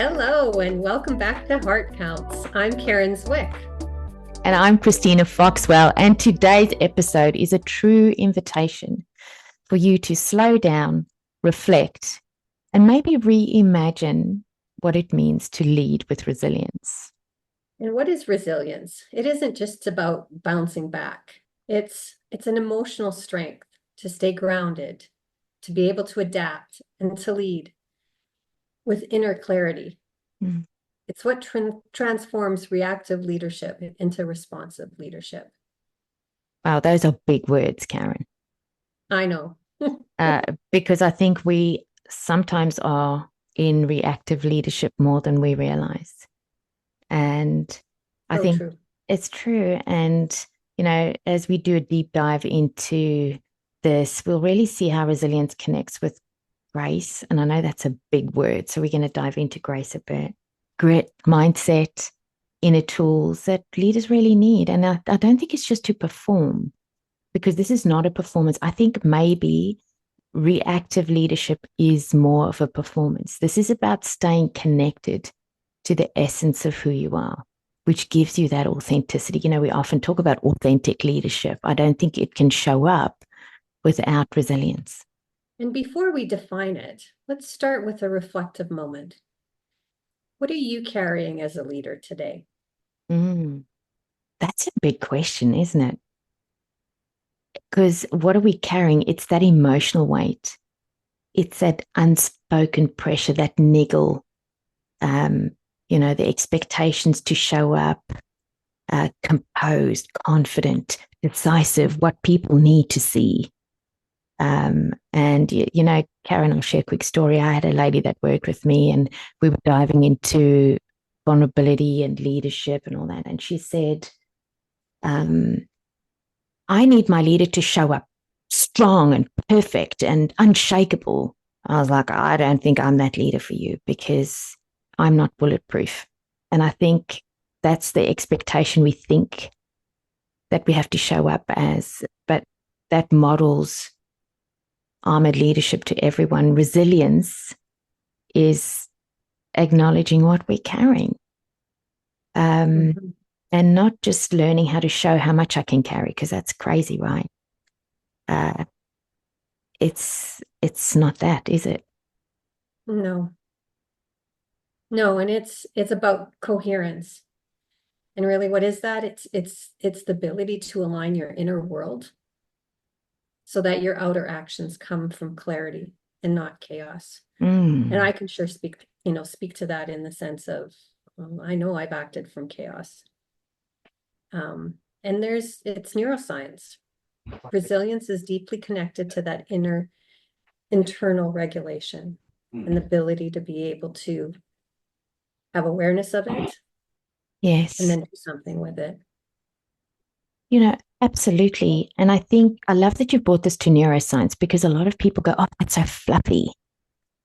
Hello, and welcome back to Heart Counts. I'm Karyn Zwick. And I'm Christina Foxwell. And today's episode is a true invitation for you to slow down, reflect, and maybe reimagine what it means to lead with resilience. And what is resilience? It isn't just about bouncing back. It's an emotional strength to stay grounded, to be able to adapt and to lead with inner clarity. Mm. It's what transforms reactive leadership into responsive leadership. Wow, those are big words, Karyn. I know. Because I think we sometimes are in reactive leadership more than we realize. And I So think true. it's true. And, as we do a deep dive into this, we'll really see how resilience connects with grace. And I know that's a big word. So we're going to dive into grace a bit, grit, mindset, inner tools that leaders really need. And I don't think it's just to perform, because this is not a performance. I think maybe reactive leadership is more of a performance. This is about staying connected to the essence of who you are, which gives you that authenticity. We often talk about authentic leadership. I don't think it can show up without resilience. And before we define it, let's start with a reflective moment. What are you carrying as a leader today? That's a big question, isn't it? Because what are we carrying? It's that emotional weight. It's that unspoken pressure, that niggle, the expectations to show up composed, confident, decisive, what people need to see. And, Karyn, I'll share a quick story. I had a lady that worked with me and we were diving into vulnerability and leadership and all that. And she said, I need my leader to show up strong and perfect and unshakable. I was like, I don't think I'm that leader for you because I'm not bulletproof. And I think that's the expectation we think that we have to show up as, but that models armored leadership to everyone. Resilience is acknowledging what we're carrying. And not just learning how to show how much I can carry, because that's crazy, right? It's not that, is it? No, and it's about coherence. And really, what is that? It's the ability to align your inner world so that your outer actions come from clarity and not chaos. And I can sure speak to that in the sense of, I know I've acted from chaos. And it's neuroscience. Resilience is deeply connected to that internal regulation and the ability to be able to have awareness of it. Yes. And then do something with it. Absolutely. And I think I love that you brought this to neuroscience, because a lot of people go, oh, that's so fluffy.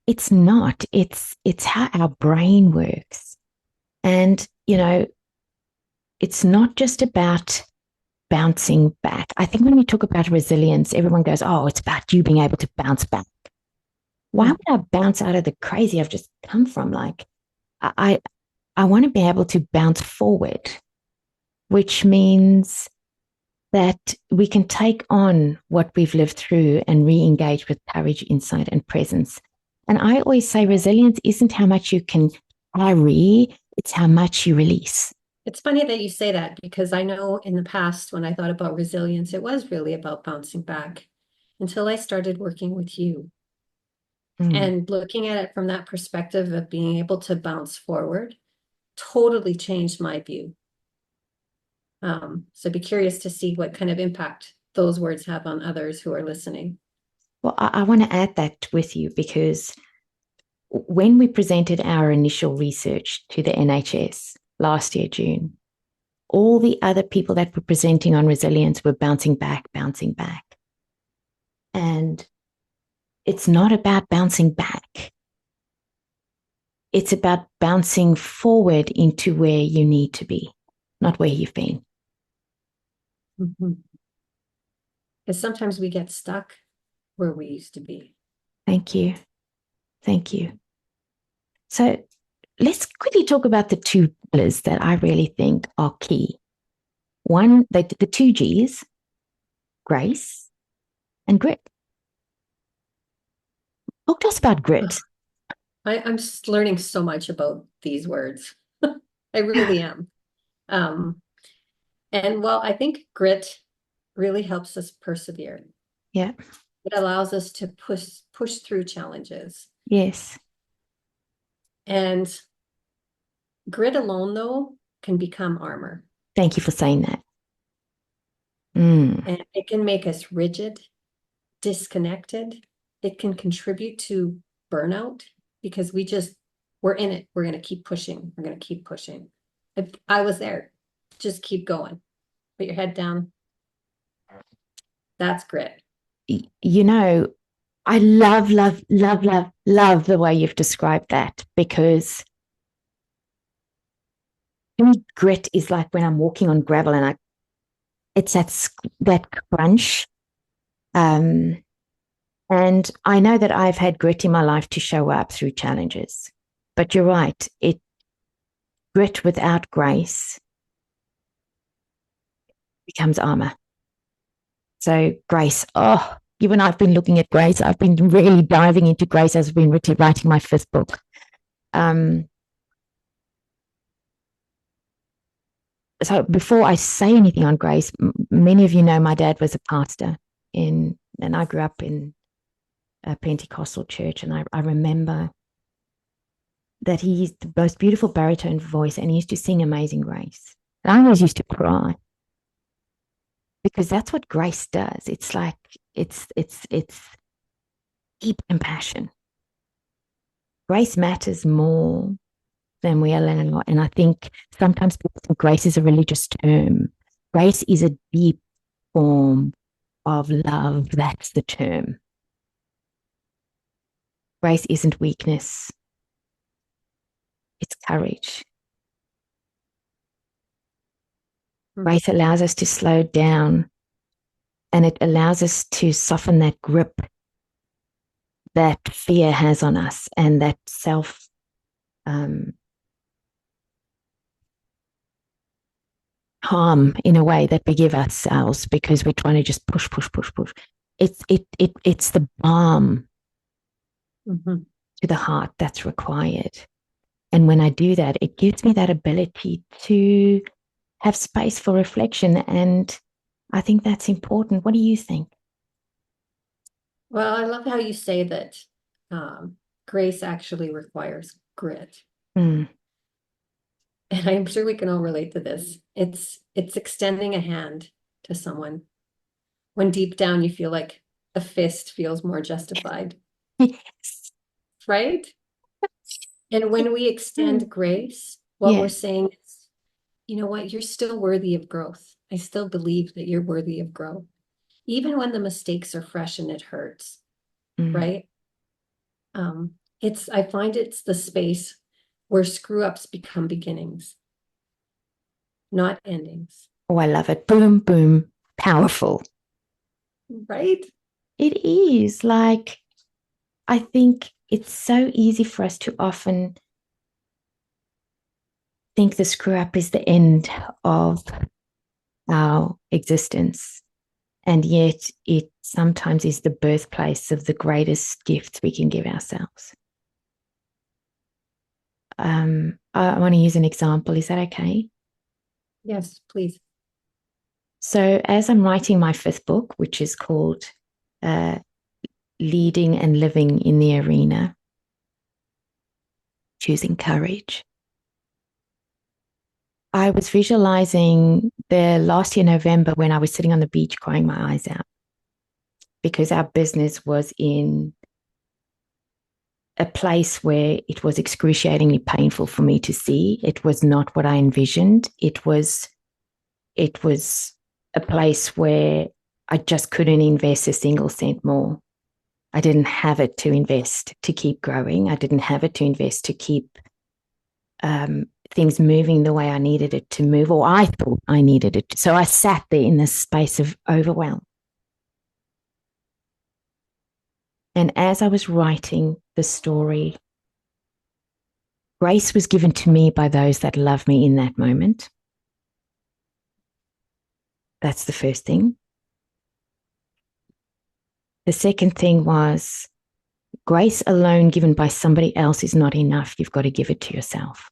It's not. It's how our brain works. And, it's not just about bouncing back. I think when we talk about resilience, everyone goes, oh, it's about you being able to bounce back. Why would I bounce out of the crazy I've just come from? Like, I want to be able to bounce forward, which means that we can take on what we've lived through and re-engage with courage, insight, and presence. And I always say resilience isn't how much you can carry, it's how much you release. It's funny that you say that, because I know in the past when I thought about resilience, it was really about bouncing back until I started working with you. And looking at it from that perspective of being able to bounce forward totally changed my view. So I'd be curious to see what kind of impact those words have on others who are listening. Well, I want to add that with you, because when we presented our initial research to the NHS last year, June, all the other people that were presenting on resilience were bouncing back. And it's not about bouncing back. It's about bouncing forward into where you need to be, not where you've been. Because sometimes we get stuck where we used to be. Thank you. So let's quickly talk about the two pillars that I really think are key. One, the two G's, grace and grit. Talk to us about grit. I'm just learning so much about these words. I really am. And well, I think grit really helps us persevere. Yeah. It allows us to push through challenges. Yes. And grit alone, though, can become armor. Thank you for saying that. And it can make us rigid, disconnected. It can contribute to burnout because we're in it. We're going to keep pushing. We're going to keep pushing. I was there. Just keep going. Put your head down. That's grit. You know, I love the way you've described that, because to me, grit is like when I'm walking on gravel and it's that crunch. And I know that I've had grit in my life to show up through challenges, but you're right. Grit without grace becomes armor. So grace, you and I've been looking at grace. I've been really diving into grace as I've been writing my fifth book. So before I say anything on grace, many of you know my dad was a pastor and I grew up in a Pentecostal church, and I remember that he's the most beautiful baritone voice, and he used to sing Amazing Grace. And I always used to cry because that's what grace does. It's like it's deep compassion. Grace matters more than we allow. And I think sometimes people think grace is a religious term. Grace is a deep form of love. That's the term. Grace isn't weakness. It's courage. Grace allows us to slow down, and it allows us to soften that grip that fear has on us and that self harm in a way that we give ourselves because we're trying to just push. It's the balm to the heart that's required. And when I do that, it gives me that ability to have space for reflection. And I think that's important. What do you think? Well, I love how you say that grace actually requires grit. Mm. And I'm sure we can all relate to this. It's extending a hand to someone when deep down you feel like a fist feels more justified. Yes. Right? And when we extend grace, what we're saying is, you know what, you're still worthy of growth. I still believe that you're worthy of growth, even when the mistakes are fresh and it hurts. Right? I find it's the space where screw ups become beginnings, not endings. Oh, I love it. Boom, boom, powerful. Right? It is like, I think it's so easy for us to often think the screw up is the end of our existence. And yet it sometimes is the birthplace of the greatest gifts we can give ourselves. I want to use an example. Is that okay? Yes, please. So as I'm writing my fifth book, which is called Leading and Living in the Arena, Choosing Courage, I was visualizing the last year, November, when I was sitting on the beach crying my eyes out because our business was in a place where it was excruciatingly painful for me to see. It was not what I envisioned. It was a place where I just couldn't invest a single cent more. I didn't have it to invest to keep growing. I didn't have it to invest to keep things moving the way I needed it to move, or I thought I needed it. So I sat there in this space of overwhelm. And as I was writing the story, Grace was given to me by those that love me in that moment. That's the first thing. The second thing was grace alone given by somebody else is not enough. You've got to give it to yourself.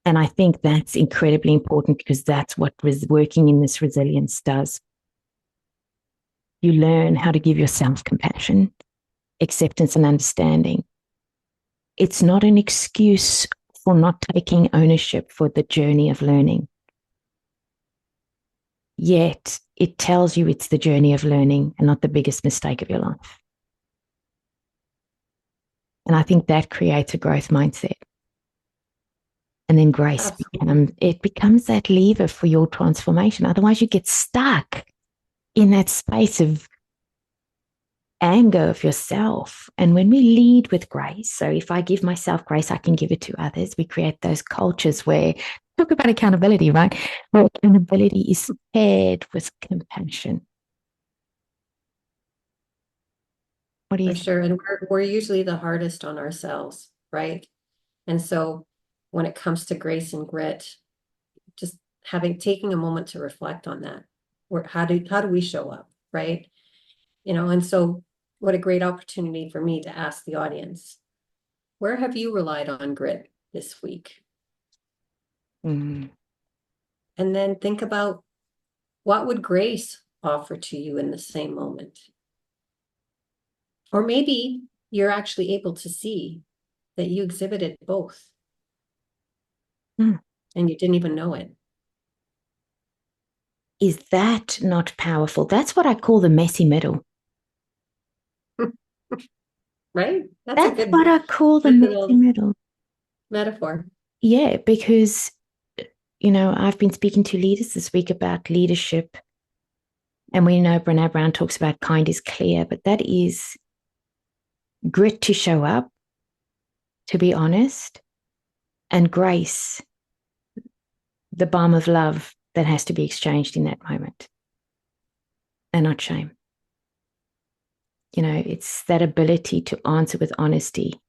And I think that's incredibly important because that's what working in this resilience does. You learn how to give yourself compassion, acceptance, and understanding. It's not an excuse for not taking ownership for the journey of learning. Yet it tells you it's the journey of learning and not the biggest mistake of your life. And I think that creates a growth mindset. And then grace becomes that lever for your transformation. Otherwise, you get stuck in that space of anger of yourself. And when we lead with grace, so if I give myself grace, I can give it to others. We create those cultures where talk about accountability, right? Where accountability is paired with compassion. What do you For think? sure. And we're usually the hardest on ourselves, right? And so when it comes to grace and grit, just taking a moment to reflect on that. How do we show up, right? And so what a great opportunity for me to ask the audience, where have you relied on grit this week? Mm. And then think about, what would grace offer to you in the same moment? Or maybe you're actually able to see that you exhibited both Mm. and you didn't even know it. Is that not powerful? That's what I call the messy middle. Right? That's a That's what I call the good messy little middle. metaphor. Yeah, because, I've been speaking to leaders this week about leadership. And we know Brené Brown talks about kind is clear, but that is grit to show up, to be honest, and grace, the balm of love that has to be exchanged in that moment, and not shame. It's that ability to answer with honesty.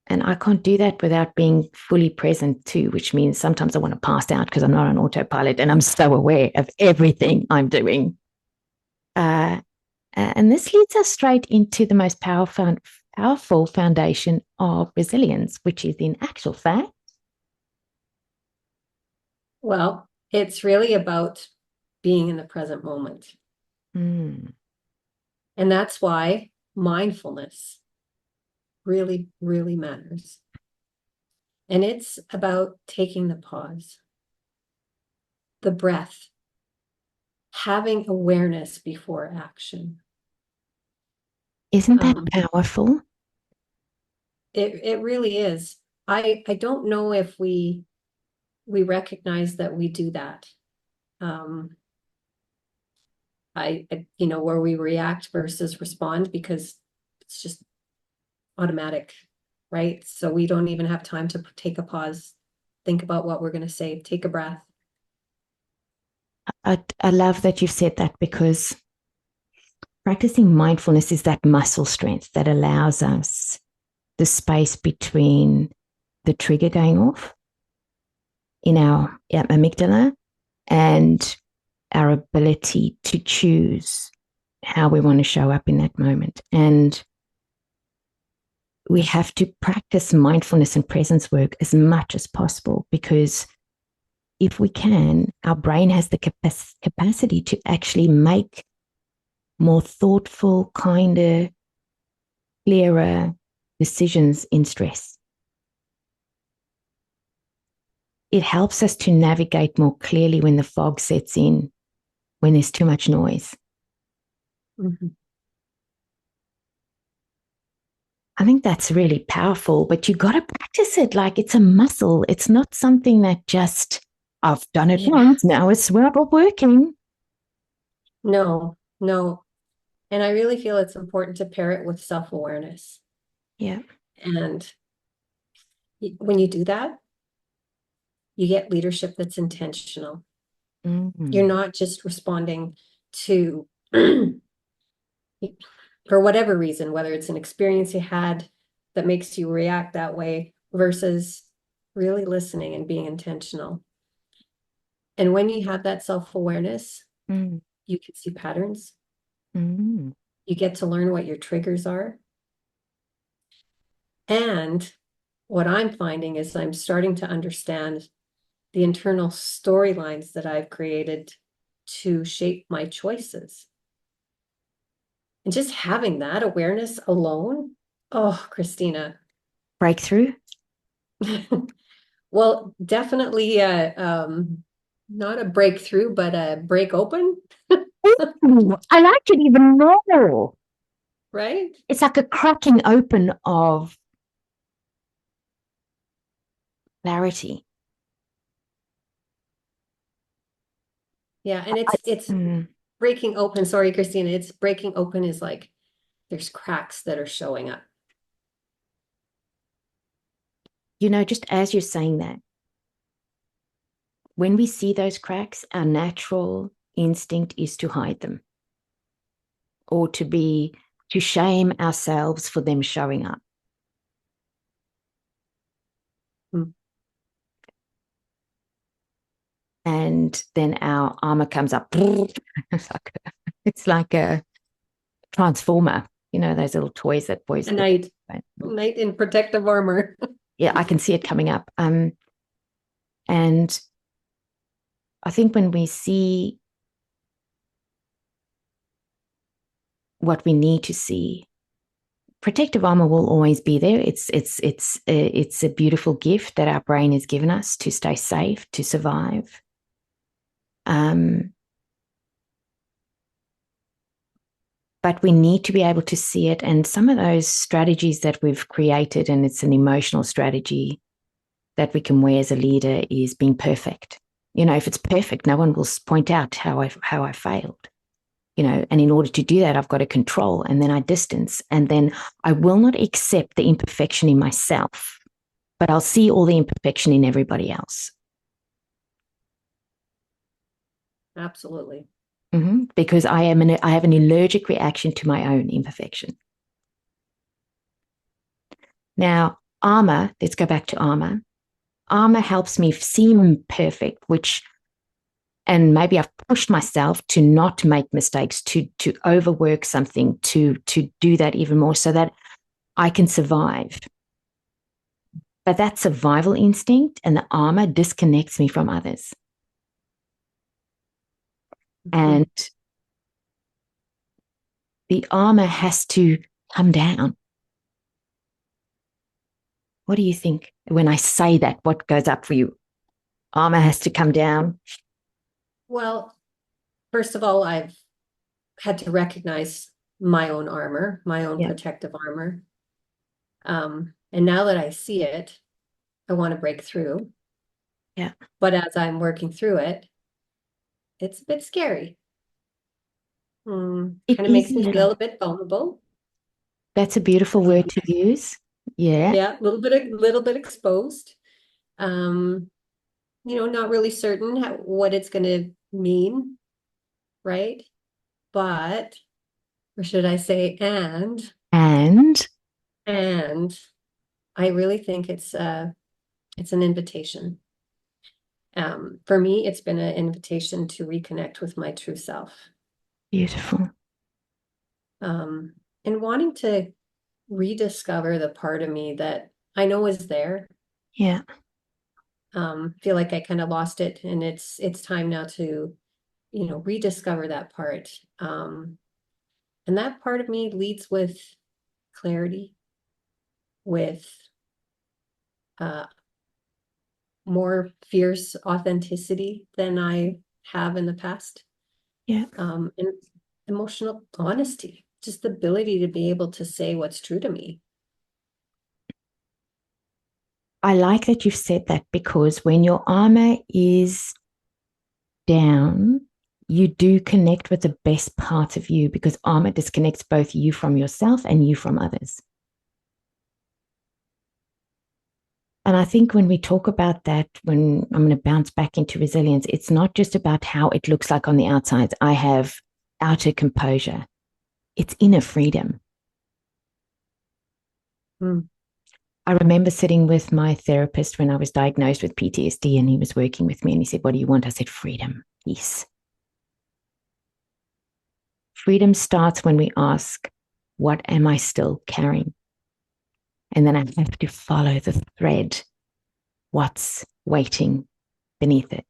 And I can't do that without being fully present too, which means sometimes I want to pass out because I'm not on autopilot and I'm so aware of everything I'm doing. And this leads us straight into the most powerful foundation of resilience, which is in actual fact. Well, it's really about being in the present moment. Mm. And that's why mindfulness really, really matters. And it's about taking the pause, the breath, having awareness before action. Isn't that powerful? It really is. I don't know if we recognize that we do that. Where we react versus respond, because it's just automatic, right? So we don't even have time to take a pause, think about what we're going to say, take a breath. I love that you've said that, because practicing mindfulness is that muscle strength that allows us the space between the trigger going off in our amygdala and our ability to choose how we want to show up in that moment. And we have to practice mindfulness and presence work as much as possible, because if we can, our brain has the capacity to actually make more thoughtful, kinder, clearer decisions in stress. It helps us to navigate more clearly when the fog sets in, when there's too much noise. Mm-hmm. I think that's really powerful, but you got to practice it like it's a muscle. It's not something that just, I've done it once, now it's working. No. And I really feel it's important to pair it with self-awareness. Yeah. And when you do that, you get leadership that's intentional. Mm-hmm. You're not just responding to for whatever reason, whether it's an experience you had that makes you react that way versus really listening and being intentional. And when you have that self-awareness, you can see patterns. You get to learn what your triggers are. And what I'm finding is I'm starting to understand the internal storylines that I've created to shape my choices. And just having that awareness alone, oh, Christina. Breakthrough? Well, definitely not a breakthrough, but a break open. Ooh, I like it even more. Right? It's like a cracking open of clarity. Yeah, and it's breaking open. Sorry, Christina, it's breaking open is like there's cracks that are showing up. You know, just as you're saying that, when we see those cracks, our natural instinct is to hide them or to shame ourselves for them showing up. And then our armor comes up. It's like a transformer, you know, those little toys that boys. A knight in protective armor. Yeah, I can see it coming up. And I think when we see what we need to see, protective armor will always be there. It's a beautiful gift that our brain has given us to stay safe, to survive. But we need to be able to see it. And some of those strategies that we've created, and it's an emotional strategy that we can wear as a leader, is being perfect. You know, if it's perfect, no one will point out how I failed. You know, and in order to do that, I've got to control, and then I distance, and then I will not accept the imperfection in myself, but I'll see all the imperfection in everybody else. Absolutely. Because I have an allergic reaction to my own imperfection. Now, armor, let's go back to armor. Armor helps me seem perfect, and maybe I've pushed myself to not make mistakes, to overwork something, to do that even more so that I can survive. But that survival instinct and the armor disconnects me from others. And the armor has to come down. What do you think when I say that? What goes up for you? Armor has to come down. Well, first of all, I've had to recognize my own armor, my own protective armor. And now that I see it, I want to break through. Yeah. But as I'm working through it, it's a bit scary. Kind of makes me feel a bit vulnerable. That's a beautiful word to use. Yeah. Yeah, a little bit exposed. You know, not really certain what it's going to mean, right? But, or should I say, and I really think it's an invitation. For me, it's been an invitation to reconnect with my true self. Beautiful. And wanting to rediscover the part of me that I know is there. Yeah. Feel like I kind of lost it, and it's time now to, you know, rediscover that part. And that part of me leads with clarity, with more fierce authenticity than I have in the past. Yeah. And emotional honesty, just the ability to be able to say what's true to me. I like that you've said that, because when your armor is down, you do connect with the best part of you, because armor disconnects both you from yourself and you from others. And I think when we talk about that, when I'm going to bounce back into resilience, it's not just about how it looks like on the outside. I have outer composure. it's inner freedom. Mm. I remember sitting with my therapist when I was diagnosed with PTSD, and he was working with me, and he said, "What do you want?" I said, "Freedom, peace." Freedom starts when we ask, what am I still carrying? And then I have to follow the thread, what's waiting beneath it.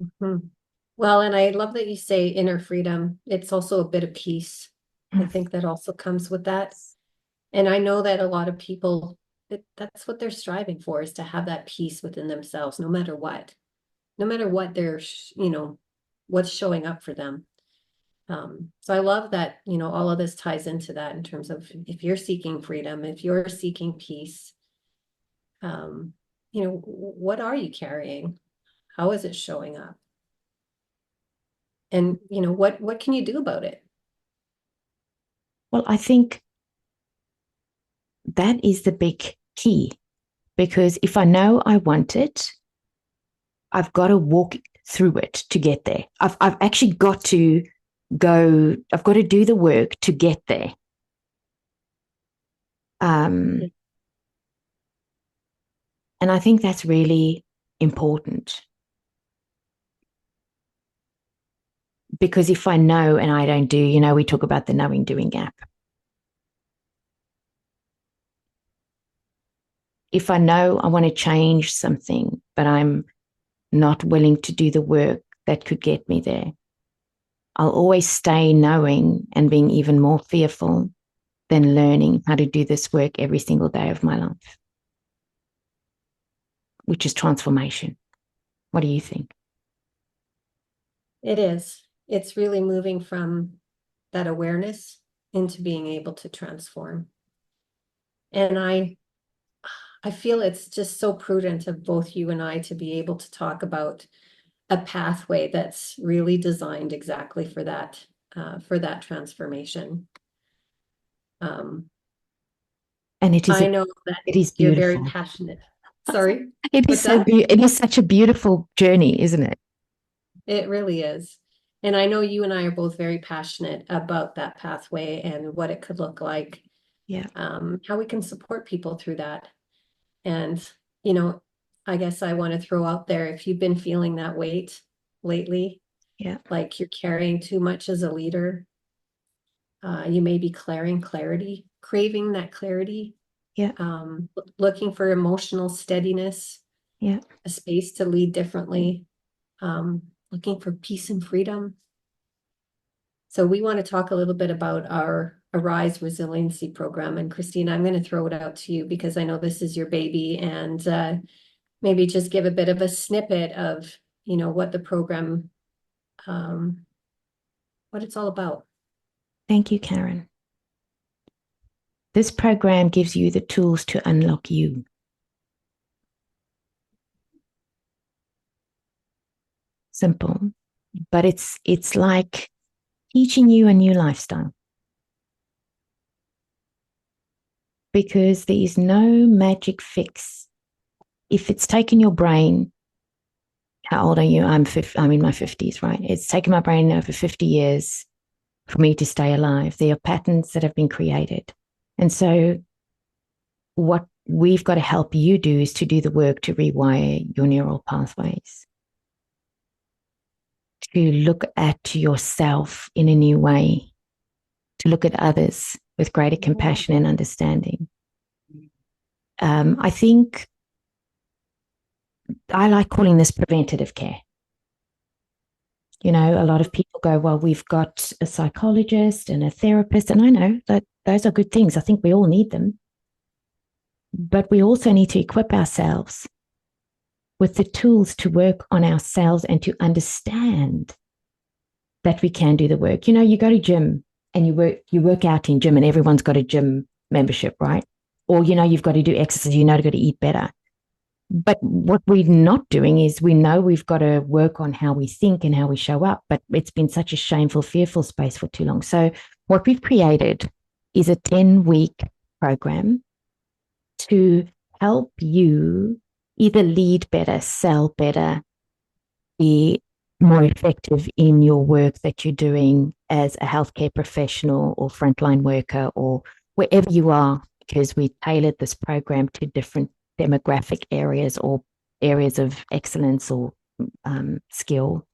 Mhm. Well, and I love that you say inner freedom. It's also a bit of peace. I think that also comes with that. And I know that a lot of people, that's what they're striving for, is to have that peace within themselves, no matter what they're, what's showing up for them. So I love that, all of this ties into that in terms of if you're seeking freedom, if you're seeking peace, what are you carrying? How is it showing up? And, what can you do about it? Well, I think that is the big key, because if I know I want it, I've got to walk through it to get there. I've actually got to I've got to do the work to get there. And I think that's really important, because if I know and I don't do, we talk about the knowing doing gap. If I know I want to change something, but I'm not willing to do the work that could get me there, I'll always stay knowing and being even more fearful than learning how to do this work every single day of my life, which is transformation. What do you think? It is. It's really moving from that awareness into being able to transform. And I feel it's just so prudent of both you and I to be able to talk about a pathway that's really designed exactly for that transformation. Um, And I know that it is you're very beautiful. passionate. Sorry, It is what's that? it is such a beautiful journey, isn't it? It really is. And I know you and I are both very passionate about that pathway and what it could look like, Yeah. how we can support people through that. And, you know, I guess I want to throw out there, if you've been feeling that weight lately, Yeah. like you're carrying too much as a leader, you may be craving that clarity, Yeah. looking for emotional steadiness, Yeah. a space to lead differently, looking for peace and freedom. So we want to talk a little bit about our A.R.I.S.E Resiliency Program. And Christina, I'm going to throw it out to you because I know this is your baby, and maybe just give a bit of a snippet of, what the program, what it's all about. Thank you, Karyn. This program gives you the tools to unlock you. Simple, but it's like teaching you a new lifestyle, because there is no magic fix. If it's taken your brain, how old are you? I'm in my 50s, right? It's taken my brain over 50 years for me to stay alive. There are patterns that have been created. And so what we've got to help you do is to do the work to rewire your neural pathways, to look at yourself in a new way, to look at others with greater compassion and understanding. I think I like calling this preventative care. A lot of people go, well, we've got a psychologist and a therapist, and I know that those are good things. I think we all need them. But we also need to equip ourselves with the tools to work on ourselves and to understand that we can do the work. You go to gym and you work out in gym, and everyone's got a gym membership, right? Or, you've got to do exercise, got to eat better. But what we're not doing is, we know we've got to work on how we think and how we show up, but it's been such a shameful, fearful space for too long. So what we've created is a 10-week program to help you either lead better, sell better, be more effective in your work that you're doing as a healthcare professional or frontline worker or wherever you are, because we tailored this program to different demographic areas or areas of excellence or skill.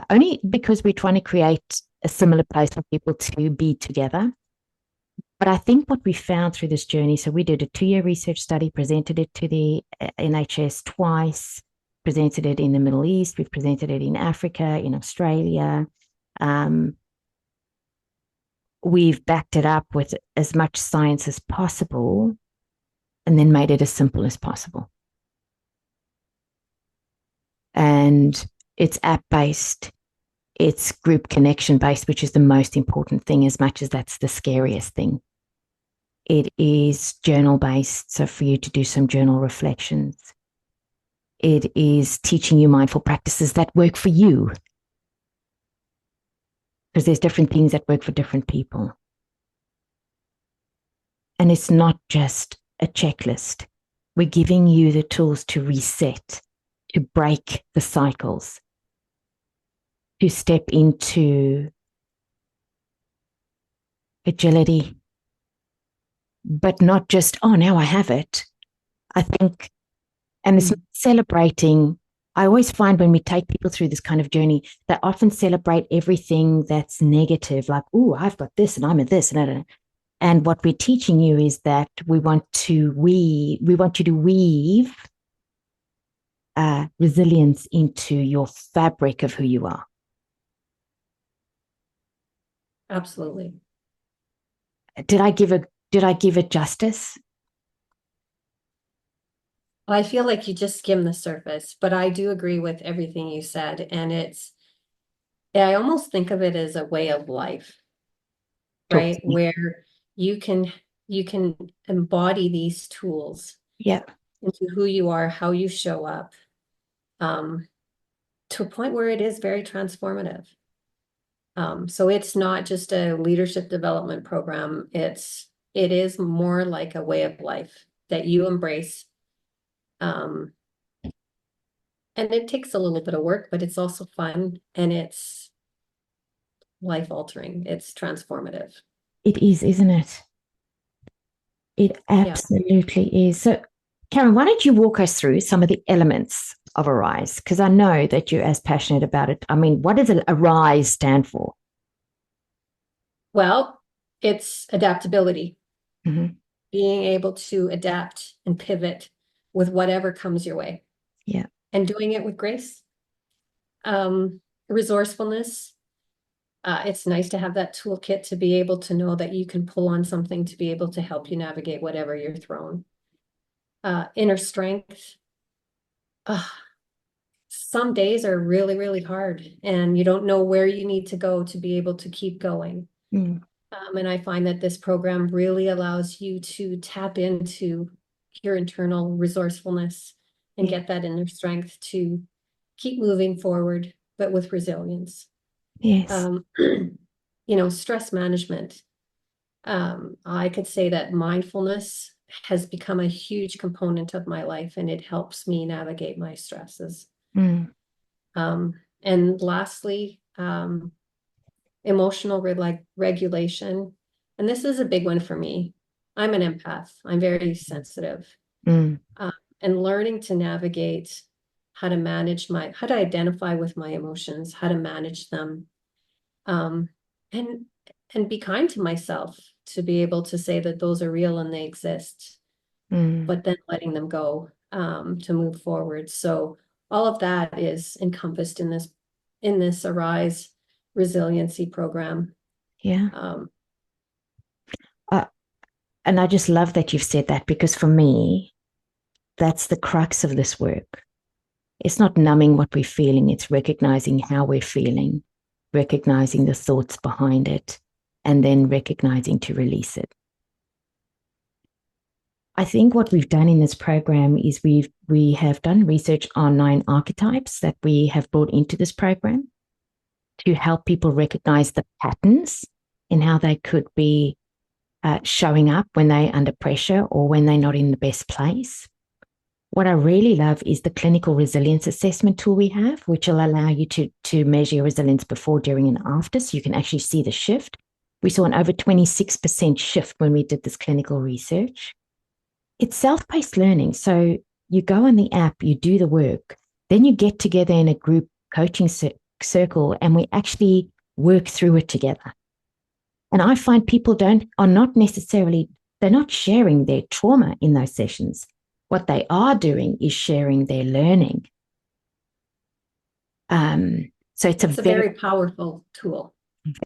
Only because we're trying to create a similar place for people to be together. But I think what we found through this journey, so we did a 2-year research study, presented it to the NHS twice, presented it in the Middle East, we've presented it in Africa, in Australia. We've backed it up with as much science as possible and then made it as simple as possible. And it's app-based, it's group connection-based, which is the most important thing, as much as that's the scariest thing. It is journal-based, so for you to do some journal reflections. It is teaching you mindful practices that work for you, because there's different things that work for different people. And it's not just a checklist. We're giving you the tools to reset, to break the cycles, to step into agility, but not just, oh, now I have it. I think, and it's celebrating. I always find when we take people through this kind of journey, they often celebrate everything that's negative, like, oh, I've got this and I'm at this. And what we're teaching you is that we want you to weave resilience into your fabric of who you are. Absolutely. Did I give it justice? I feel like you just skimmed the surface, but I do agree with everything you said. And I almost think of it as a way of life, right? Where you can embody these tools into who you are, how you show up, to a point where it is very transformative. So it's not just a leadership development program. It is more like a way of life that you embrace. And it takes a little bit of work, but it's also fun and it's life altering. It's transformative. It is, isn't it? It absolutely is. So, Karyn, why don't you walk us through some of the elements of A.R.I.S.E? Because I know that you're as passionate about it. I mean, what does A.R.I.S.E stand for? Well, it's adaptability. Mm-hmm. Being able to adapt and pivot with whatever comes your way. Yeah. And doing it with grace. Resourcefulness. It's nice to have that toolkit to be able to know that you can pull on something to be able to help you navigate whatever you're thrown. Inner strength. Some days are really, really hard and you don't know where you need to go to be able to keep going. And I find that this program really allows you to tap into your internal resourcefulness and get that inner strength to keep moving forward, but with resilience. Yes. Stress management. I could say that mindfulness has become a huge component of my life and it helps me navigate my stresses. And lastly, emotional regulation. And this is a big one for me. I'm an empath. I'm very sensitive. And learning to navigate how to identify with my emotions, how to manage them, and be kind to myself to be able to say that those are real and they exist, but then letting them go to move forward. So all of that is encompassed in this A.R.I.S.E Resiliency Program. And I just love that you've said that, because for me, that's the crux of this work. It's not numbing what we're feeling. It's recognizing how we're feeling, recognizing the thoughts behind it, and then recognizing to release it. I think what we've done in this program is we have done research on 9 archetypes that we have brought into this program to help people recognize the patterns in how they could be showing up when they're under pressure or when they're not in the best place. What I really love is the clinical resilience assessment tool we have, which will allow you to measure your resilience before, during, and after, so you can actually see the shift. We saw an over 26% shift when we did this clinical research. It's self-paced learning. So you go on the app, you do the work, then you get together in a group coaching circle, and we actually work through it together. And I find people are not necessarily, they're not sharing their trauma in those sessions. What they are doing is sharing their learning. So it's a very powerful tool.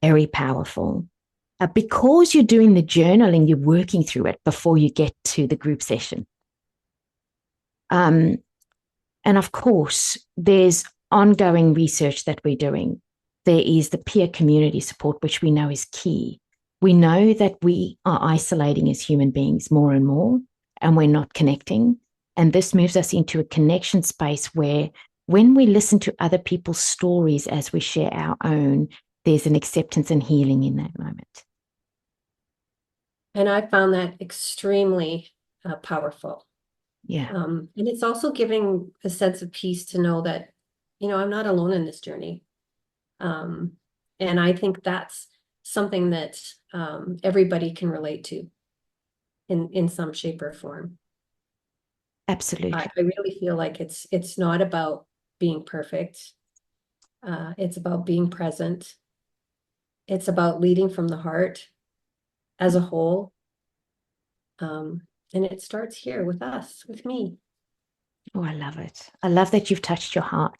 Very powerful. Because you're doing the journaling, you're working through it before you get to the group session. And of course, there's ongoing research that we're doing. There is the peer community support, which we know is key. We know that we are isolating as human beings more and more, and we're not connecting. And this moves us into a connection space where, when we listen to other people's stories as we share our own, there's an acceptance and healing in that moment. And I found that extremely powerful. Yeah. And it's also giving a sense of peace to know that, I'm not alone in this journey. And I think that's something that everybody can relate to in some shape or form. Absolutely. I really feel like it's not about being perfect. It's about being present. It's about leading from the heart as a whole. And it starts here with us, with me. Oh, I love it. I love that you've touched your heart,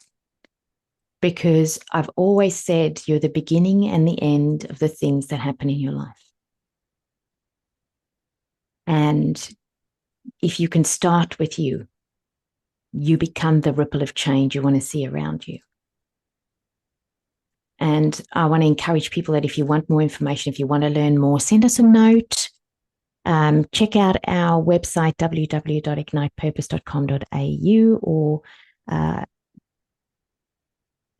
because I've always said you're the beginning and the end of the things that happen in your life. And if you can start with you, you become the ripple of change you want to see around you. And I want to encourage people that if you want more information, if you want to learn more, send us a note. Check out our website, www.ignitepurpose.com.au or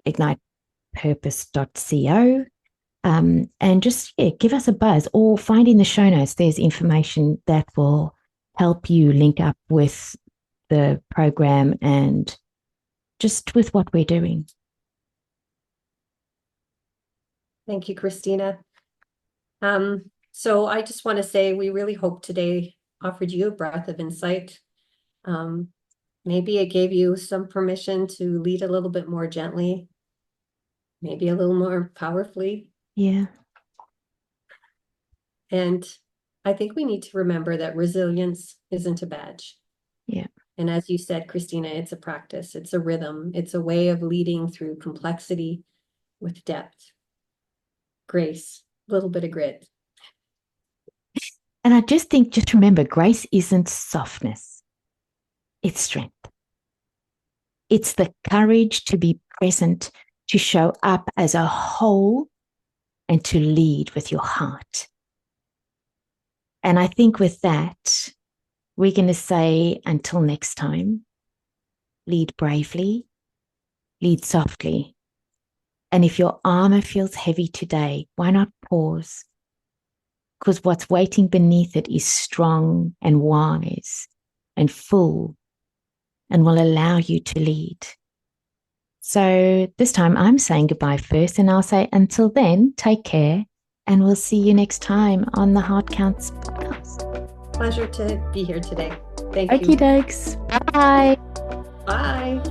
ignitepurpose.co. And just give us a buzz, or find in the show notes, there's information that will help you link up with the program and just with what we're doing. Thank you, Christina. So I just want to say we really hope today offered you a breath of insight. Maybe it gave you some permission to lead a little bit more gently, maybe a little more powerfully. Yeah. And I think we need to remember that resilience isn't a badge. Yeah. And as you said, Christina, it's a practice, it's a rhythm, it's a way of leading through complexity with depth, grace, a little bit of grit. And I just remember, grace isn't softness, it's strength. It's the courage to be present, to show up as a whole, and to lead with your heart. And I think with that, we're going to say, until next time, lead bravely, lead softly. And if your armor feels heavy today, why not pause? Because what's waiting beneath it is strong and wise and full, and will allow you to lead. So this time I'm saying goodbye first, and I'll say until then, take care, and we'll see you next time on the Heartcounts Podcast. Pleasure to be here today. Thank you. Okie dokes. Bye. Bye.